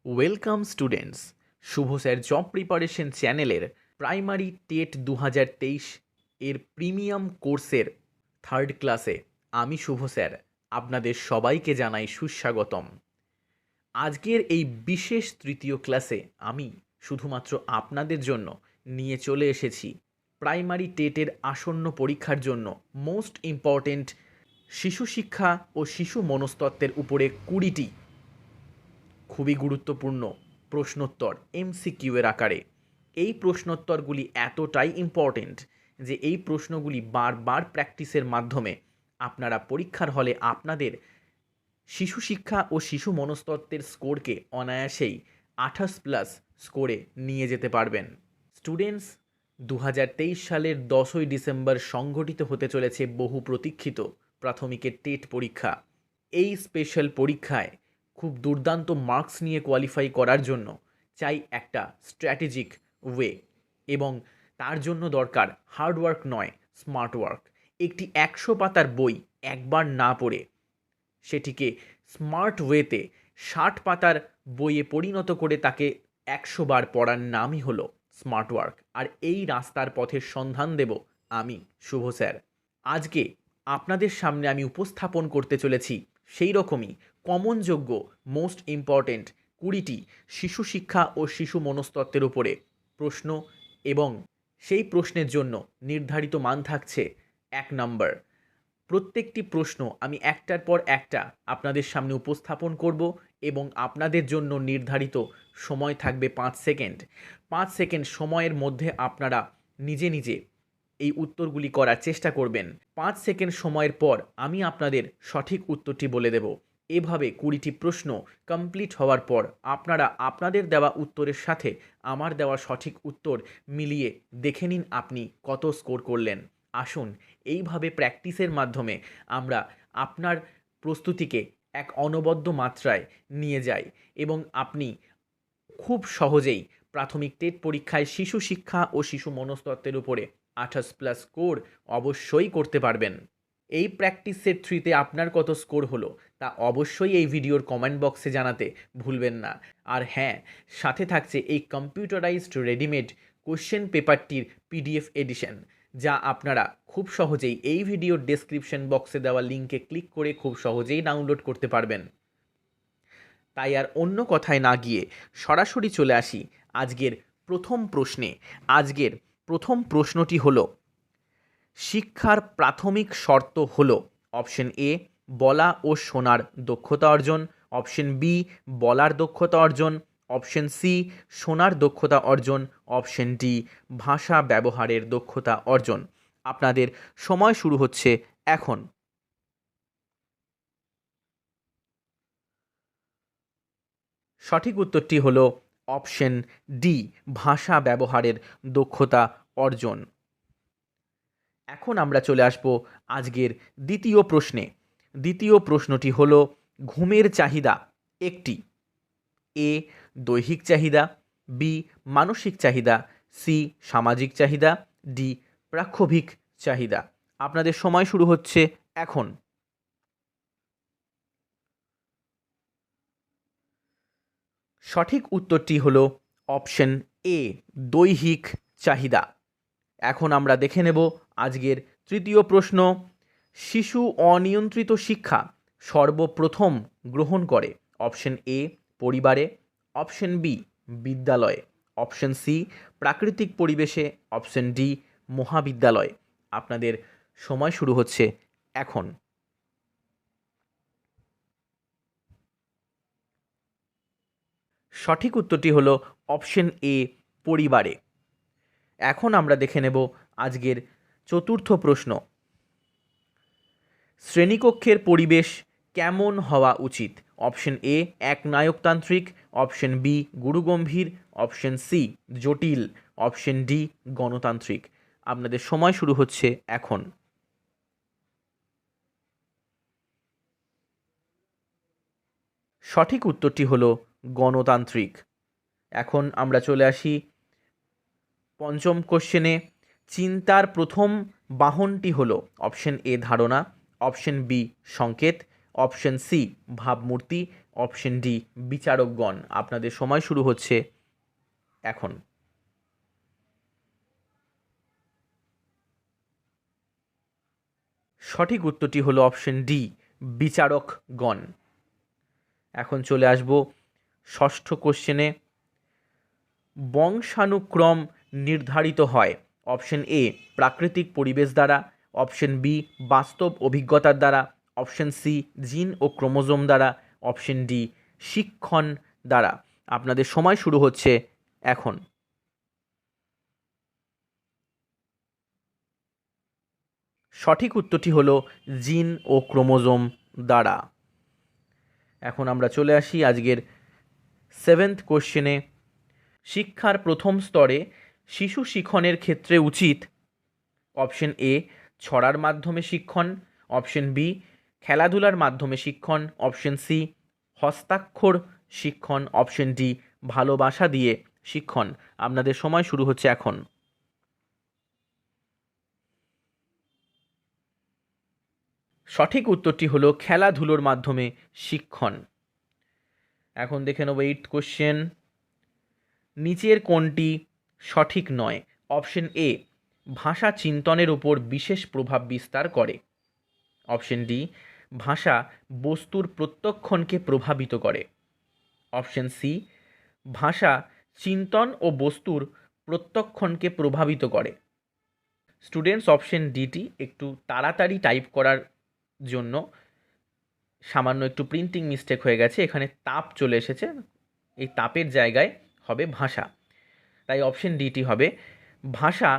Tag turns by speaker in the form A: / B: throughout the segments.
A: Welcome students, শুভ sir job preparation চ্যানেলের primary TET 2023 এর premium কোর্সের থার্ড ক্লাসে আমি শুভ স্যার আপনাদের সবাইকে জানাই সুস্বাগতম। আজকের এই বিশেষ তৃতীয় ক্লাসে আমি শুধুমাত্র আপনাদের জন্য নিয়ে চলে এসেছি প্রাইমারি টেটের আসন্ন পরীক্ষার জন্য মোস্ট ইম্পর্টেন্ট শিশু শিক্ষা ও শিশু মনস্তত্ত্বের উপরে 20টি খুবই গুরুত্বপূর্ণ প্রশ্নোত্তর এমসিকিউ এর আকারে। এই প্রশ্নোত্তরগুলি এতটাই ইম্পর্টেন্ট যে এই প্রশ্নগুলি বারবার প্র্যাকটিসের মাধ্যমে আপনারা পরীক্ষার হলে আপনাদের শিশু শিক্ষা ও শিশু মনস্তত্ত্বের স্কোরকে অনায়াসেই 28+ স্কোরে নিয়ে যেতে পারবেন। স্টুডেন্টস, 2023 সালের 10ই ডিসেম্বর সংঘটিত হতে চলেছে বহু প্রতীক্ষিত প্রাথমিকের টেট পরীক্ষা। এই স্পেশাল পরীক্ষায় খুব দুর্দান্ত মার্কস নিয়ে কোয়ালিফাই করার জন্য চাই একটা স্ট্র্যাটেজিক ওয়ে, এবং তার জন্য দরকার হার্ডওয়ার্ক নয়, স্মার্ট ওয়ার্ক। একটি 100 পাতার বই একবার না পড়ে সেটিকে স্মার্ট ওয়েতে 60 পাতার বইয়ে পরিণত করে তাকে 100 বার পড়ার নামই হলো স্মার্ট ওয়ার্ক। আর এই রাস্তার পথের সন্ধান দেব আমি শুভ স্যার। আজকে আপনাদের সামনে আমি উপস্থাপন করতে চলেছি সেই রকমই কমনযোগ্য মোস্ট ইম্পর্টেন্ট 20টি শিশু শিক্ষা ও শিশু মনস্তত্ত্বের উপরে প্রশ্ন, এবং সেই প্রশ্নের জন্য নির্ধারিত মান থাকছে 1 নম্বর। প্রত্যেকটি প্রশ্ন আমি একটার পর একটা আপনাদের সামনে উপস্থাপন করব, এবং আপনাদের জন্য নির্ধারিত সময় থাকবে 5 সেকেন্ড। 5 সেকেন্ড সময়ের মধ্যে আপনারা নিজে নিজে এই উত্তরগুলি করার চেষ্টা করবেন। 5 সেকেন্ড সময়ের পর আমি আপনাদের সঠিক উত্তরটি বলে দেব। এভাবে 20টি প্রশ্ন কমপ্লিট হওয়ার পর আপনারা আপনাদের দেওয়া উত্তরের সাথে আমার দেওয়া সঠিক উত্তর মিলিয়ে দেখে নিন আপনি কত স্কোর করলেন। আসুন এইভাবে প্র্যাকটিসের মাধ্যমে আমরা আপনার প্রস্তুতিকে এক অনবদ্য মাত্রায় নিয়ে যাই, এবং আপনি খুব সহজেই প্রাথমিক টেট পরীক্ষায় শিশু শিক্ষা ও শিশু মনস্তত্ত্বের উপরে 28+ স্কোর অবশ্যই করতে পারবেন। এই প্র্যাকটিস সেট 3তে আপনার কত স্কোর হলো তা অবশ্যই এই ভিডিওর কমেন্ট বক্সে জানাতে ভুলবেন না। আর হ্যাঁ, সাথে থাকছে এই কম্পিউটারাইজড রেডিমেড কোশ্চেন পেপারটির পিডিএফ এডিশন, যা আপনারা খুব সহজেই এই ভিডিওর ডেসক্রিপশন বক্সে দেওয়া লিঙ্কে ক্লিক করে খুব সহজেই ডাউনলোড করতে পারবেন। তাই আর অন্য কথায় না গিয়ে সরাসরি চলে আসি আজকের প্রথম প্রশ্নে। আজকের প্রথম প্রশ্নটি হলো, শিক্ষার প্রাথমিক শর্ত হলো অপশন এ বলা ও শোনার দক্ষতা অর্জন, অপশন বি বলার দক্ষতা অর্জন, অপশন সি শোনার দক্ষতা অর্জন, অপশন ডি ভাষা ব্যবহারের দক্ষতা অর্জন। আপনাদের সময় শুরু হচ্ছে এখন। সঠিক উত্তরটি হলো অপশন ডি, ভাষা ব্যবহারের দক্ষতা অর্জন। এখন আমরা চলে আসব আজকের দ্বিতীয় প্রশ্নে। দ্বিতীয় প্রশ্নটি হলো, ঘুমের চাহিদা একটি এ দৈহিক চাহিদা, বি মানসিক চাহিদা, সি সামাজিক চাহিদা, ডি প্রাক্ষবিক চাহিদা। আপনাদের সময় শুরু হচ্ছে এখন। সঠিক উত্তরটি হলো অপশন এ, দৈহিক চাহিদা। এখন আমরা দেখে নেব আজকের তৃতীয় প্রশ্ন। শিশু অনিয়ন্ত্রিত শিক্ষা সর্বপ্রথম গ্রহণ করে অপশন এ পরিবারে, অপশন বি বিদ্যালয়ে, অপশন সি প্রাকৃতিক পরিবেশে, অপশন ডি মহাবিদ্যালয়। আপনাদের সময় শুরু হচ্ছে এখন। সঠিক উত্তরটি হলো অপশন এ পরিবারে। এখন আমরা দেখে নেব আজকের চতুর্থ প্রশ্ন। শ্রেণীকক্ষের পরিবেশ কেমন হওয়া উচিত? অপশন এ একনায়কতান্ত্রিক, অপশন বি গুরুগম্ভীর, অপশন সি জটিল, অপশন ডি গণতান্ত্রিক। আপনাদের সময় শুরু হচ্ছে এখন। সঠিক উত্তরটি হলো গণতান্ত্রিক। এখন আমরা চলে আসি পঞ্চম কোশ্চেনে। চিন্তার প্রথম বাহনটি হলো অপশন এ ধারণা, অপশন বি সংকেত, অপশন সি ভাবমূর্তি, অপশন ডি বিচারকগণ। আপনাদের সময় শুরু হচ্ছে এখন। সঠিক উত্তরটি হলো অপশন ডি বিচারকগণ। এখন চলে আসব ষষ্ঠ কোশ্চেনে। বংশানুক্রম নির্ধারিত হয় অপশন এ প্রাকৃতিক পরিবেশ দ্বারা, অপশন বি বাস্তব অভিজ্ঞতার দ্বারা, অপশন সি জিন ও ক্রোমোজোম দ্বারা, অপশন ডি শিক্ষণ দ্বারা। আপনাদের সময় শুরু হচ্ছে এখন। সঠিক উত্তরটি হলো জিন ও ক্রোমোজোম দ্বারা। এখন আমরা চলে আসি আজকের সেভেন্থ কোশ্চেনে। শিক্ষার প্রথম স্তরে শিশু শিক্ষণের ক্ষেত্রে উচিত অপশন এ ছড়ার মাধ্যমে শিক্ষণ, অপশন বি খেলাধুলার মাধ্যমে শিক্ষণ, অপশন সি হস্তাক্ষর শিক্ষণ, অপশন ডি ভালোবাসা দিয়ে শিক্ষণ। আপনাদের সময় শুরু হচ্ছে এখন। সঠিক উত্তরটি হলো খেলাধুলোর মাধ্যমে শিক্ষণ। এখন দেখে নেব এইট কোশ্চেন। নিচের কোনটি সঠিক নয়? অপশন এ ভাষা চিন্তনের উপর বিশেষ প্রভাব বিস্তার করে, অপশন ডি ভাষা বস্তুর প্রত্যক্ষণকে প্রভাবিত করে, অপশন সি ভাষা চিন্তন ও বস্তুর প্রত্যক্ষণকে প্রভাবিত করে। স্টুডেন্টস অপশন ডিটি একটু তাড়াতাড়ি টাইপ করার জন্য সামান্য একটু প্রিন্টিং মিস্টেক হয়ে গেছে, এখানে তাপ চলে এসেছে, এই তাপের জায়গায় হবে ভাষা, তাই অপশন ডিটি হবে ভাষা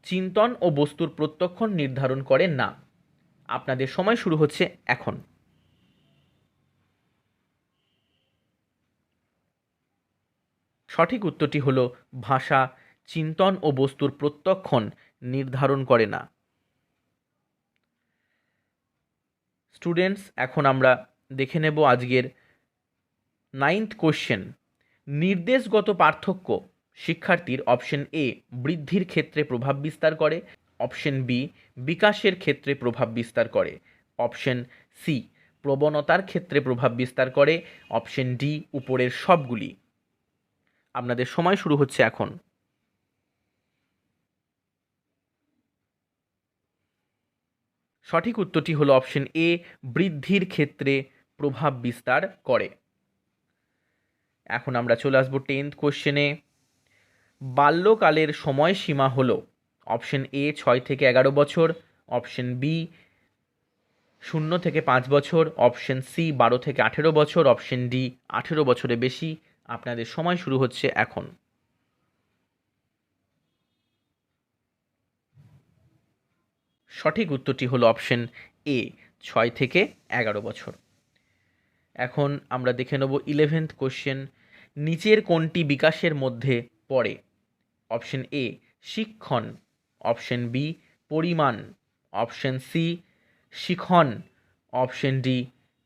A: চিন্তন ও বস্তুর প্রত্যক্ষণ নির্ধারণ করে না। আপনাদের সময় শুরু হচ্ছে এখন। সঠিক উত্তরটি হলো ভাষা চিন্তন ও বস্তুর প্রত্যক্ষণ নির্ধারণ করে না। স্টুডেন্টস এখন আমরা দেখে নেব আজকের নাইন্থ কোশ্চেন। নির্দেশগত পার্থক্য শিক্ষার্থীর অপশন এ বৃদ্ধির ক্ষেত্রে প্রভাব বিস্তার করে, অপশন বি বিকাশের ক্ষেত্রে প্রভাব বিস্তার করে, অপশন সি প্রবণতার ক্ষেত্রে প্রভাব বিস্তার করে, অপশন ডি উপরের সবগুলি। আপনাদের সময় শুরু হচ্ছে এখন। সঠিক উত্তরটি হলো অপশন এ বৃদ্ধির ক্ষেত্রে প্রভাব বিস্তার করে। এখন আমরা চলে আসবো 10th কোশ্চেনে। বাল্যকালের সময়সীমা হলো অপশন এ 6 থেকে 11 বছর, অপশন বি 0 থেকে 5 বছর, অপশন সি 12 থেকে 18 বছর, অপশন ডি 18 বছরের বেশি। আপনাদের সময় শুরু হচ্ছে এখন। সঠিক উত্তরটি হলো অপশন এ 6 থেকে 11 বছর। এখন আমরা দেখে নেব 11th কোশ্চেন। নিচের কোনটি বিকাশের মধ্যে পড়ে? অপশন এ শিক্ষণ, অপশন বি পরিমাণ, অপশন সি শিখন, অপশন ডি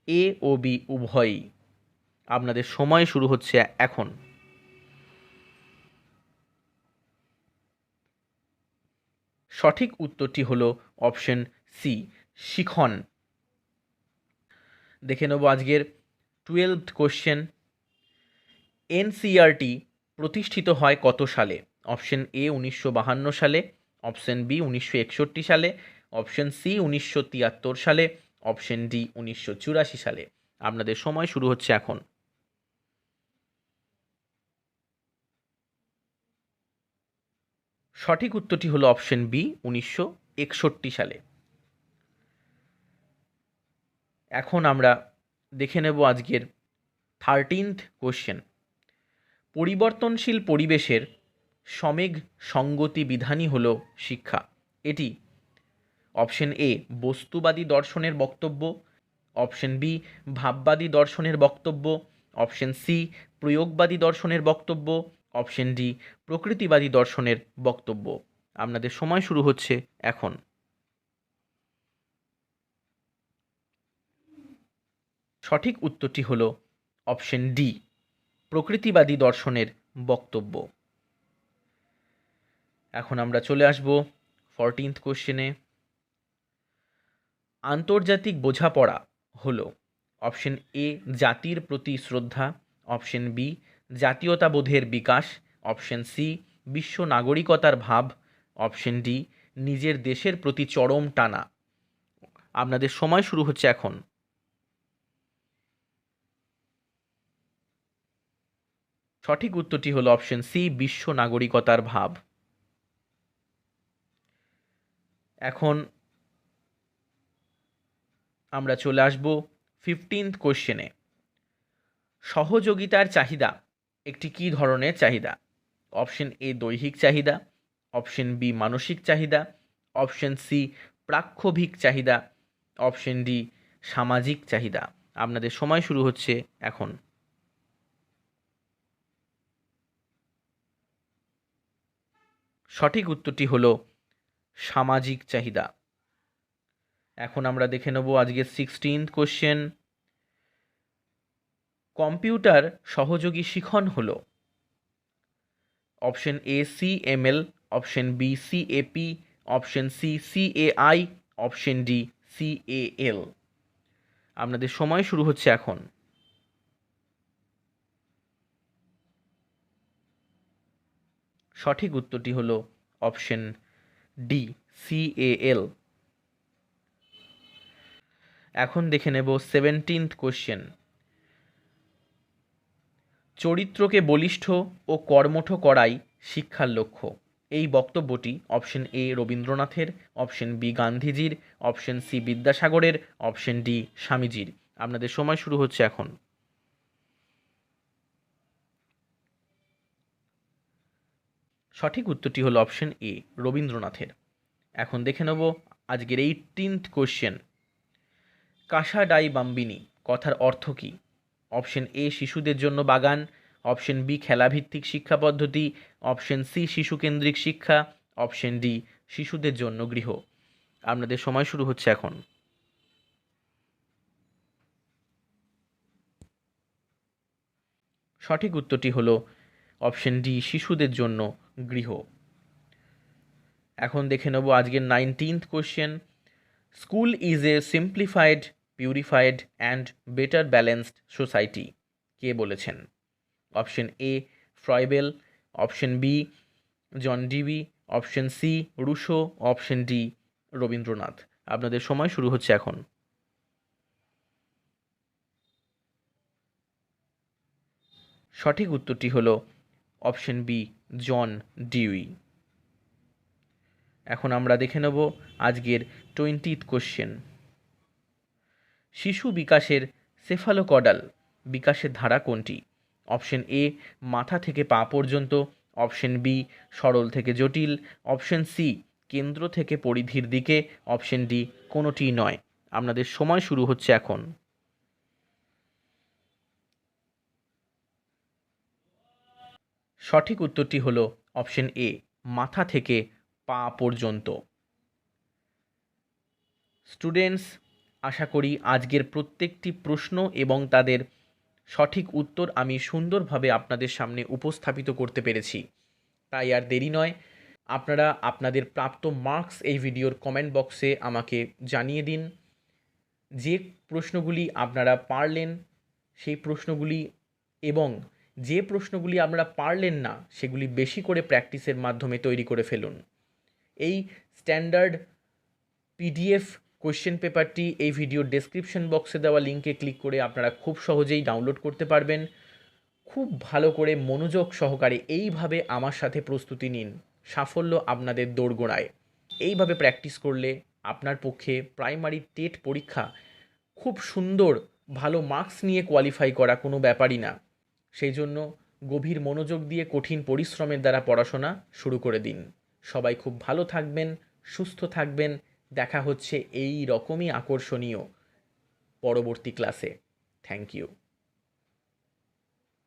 A: এ ও বি উভয়ই। আপনাদের সময় শুরু হচ্ছে এখন। সঠিক উত্তরটি হলো অপশন সি শিখন। দেখে নেব আজকের 12th কোশ্চেন। এনসিইআরটি প্রতিষ্ঠিত হয় কত সালে? অপশন এ 1952 সালে, অপশন বি 1961 সালে, অপশন সি 1973 সালে, অপশন ডি 1984 সালে। আপনাদের সময় শুরু হচ্ছে এখন। সঠিক উত্তরটি হলো অপশন বি 1961 সালে। এখন আমরা দেখে নেব আজকের 13th কোশ্চেন। পরিবর্তনশীল পরিবেশের সমেগ সঙ্গতি বিধানই হল শিক্ষা। এটি অপশন এ বস্তুবাদী দর্শনের বক্তব্য, অপশন বি ভাববাদী দর্শনের বক্তব্য, অপশন সি প্রয়োগবাদী দর্শনের বক্তব্য, অপশন ডি প্রকৃতিবাদী দর্শনের বক্তব্য। আপনাদের সময় শুরু হচ্ছে এখন। সঠিক উত্তরটি হলো অপশন ডি প্রকৃতিবাদী দর্শনের বক্তব্য। এখন আমরা চলে আসব 14th কোশ্চেনে। আন্তর্জাতিক বোঝাপড়া হলো অপশন এ জাতির প্রতি শ্রদ্ধা, অপশন বি জাতীয়তাবোধের বিকাশ, অপশন সি বিশ্ব নাগরিকতার ভাব, অপশন ডি নিজের দেশের প্রতি চরম টানা। আপনাদের সময় শুরু হচ্ছে এখন। সঠিক উত্তরটি হলো অপশন সি বিশ্ব নাগরিকতার ভাব। এখন আমরা চলে আসব 15th কোশ্চেনে। সহযোগিতার চাহিদা একটি কী ধরনের চাহিদা? অপশন এ দৈহিক চাহিদা, অপশন বি মানসিক চাহিদা, অপশন সি প্রাক্ষোভিক চাহিদা, অপশন ডি সামাজিক চাহিদা। আপনাদের সময় শুরু হচ্ছে এখন। সঠিক উত্তরটি হলো সামাজিক চাহিদা। এখন আমরা দেখে নেব আজকের 16th কোশ্চেন। কম্পিউটার সহযোগী শিখন হলো option A CML, option B CAP, option C CAI, option D CAL. আপনাদের সময় শুরু হচ্ছে এখন। সঠিক উত্তরটি হলো অপশন ডি সিএএল। এখন দেখে নেব 17th কোশ্চেন। চরিত্রকে বলিষ্ঠ ও কর্মঠ করাই শিক্ষার লক্ষ্য। এই বক্তব্যটি অপশন এ রবীন্দ্রনাথের, অপশন বি গান্ধীজির, অপশন সি বিদ্যাসাগরের, অপশন ডি স্বামীজির। আপনাদের সময় শুরু হচ্ছে এখন। সঠিক উত্তরটি হলো অপশন এ রবীন্দ্রনাথের। এখন দেখে নেব আজকের 18th কোশ্চেন। কাসা ডাই বাম্বিনি কথার অর্থ কী? অপশন এ শিশুদের জন্য বাগান, অপশন বি খেলাভিত্তিক শিক্ষা পদ্ধতি, অপশন সি শিশুকেন্দ্রিক শিক্ষা, অপশন ডি শিশুদের জন্য গৃহ। আপনাদের সময় শুরু হচ্ছে এখন। সঠিক উত্তরটি হলো অপশন ডি শিশুদের জন্য গৃহ। এখন দেখে নেব আজকের 19th question. School is a simplified, purified and better balanced society কে বলেছেন? Option A Froebel, option B John Dewey, option C Rousseau, option D Rabindranath. আপনাদের সময় শুরু হচ্ছে এখন। সঠিক উত্তরটি হলো অপশন বি জন ডিউই। এখন আমরা দেখে নেব আজকের 20th কোশ্চেন। শিশু বিকাশের সেফালোকডাল বিকাশের ধারা কোনটি? অপশন এ মাথা থেকে পা পর্যন্ত, অপশন বি সরল থেকে জটিল, অপশন সি কেন্দ্র থেকে পরিধির দিকে, অপশন ডি কোনোটি নয়। আপনাদের সময় শুরু হচ্ছে এখন। সঠিক উত্তরটি হলো অপশন এ মাথা থেকে পা পর্যন্ত। স্টুডেন্টস, আশা করি আজকের প্রত্যেকটি প্রশ্ন এবং তাদের সঠিক উত্তর আমি সুন্দরভাবে আপনাদের সামনে উপস্থাপিত করতে পেরেছি। তাই আর দেরি নয়, আপনারা আপনাদের প্রাপ্ত মার্কস এই ভিডিওর কমেন্ট বক্সে আমাকে জানিয়ে দিন। যে প্রশ্নগুলি আপনারা পারলেন সেই প্রশ্নগুলি, এবং যে প্রশ্নগুলি আপনারা পারলেন না সেগুলি বেশি করে প্র্যাকটিসের মাধ্যমে তৈরি করে ফেলুন। এই স্ট্যান্ডার্ড পিডিএফ কোয়েশ্চেন পেপারটি এই ভিডিওর ডেসক্রিপশন বক্সে দেওয়া লিঙ্কে ক্লিক করে আপনারা খুব সহজেই ডাউনলোড করতে পারবেন। খুব ভালো করে মনোযোগ সহকারে এইভাবে আমার সাথে প্রস্তুতি নিন, সাফল্য আপনাদের দোরগোড়ায়। এইভাবে প্র্যাকটিস করলে আপনার পক্ষে প্রাইমারি টেট পরীক্ষা খুব সুন্দর ভালো মার্কস নিয়ে কোয়ালিফাই করা কোনো ব্যাপারই না। সেই জন্য গভীর মনোযোগ দিয়ে কঠিন পরিশ্রমের দ্বারা পড়াশোনা শুরু করে দিন। সবাই খুব ভালো থাকবেন, সুস্থ থাকবেন। দেখা হচ্ছে এই রকমই আকর্ষণীয় পরবর্তী ক্লাসে। Thank you.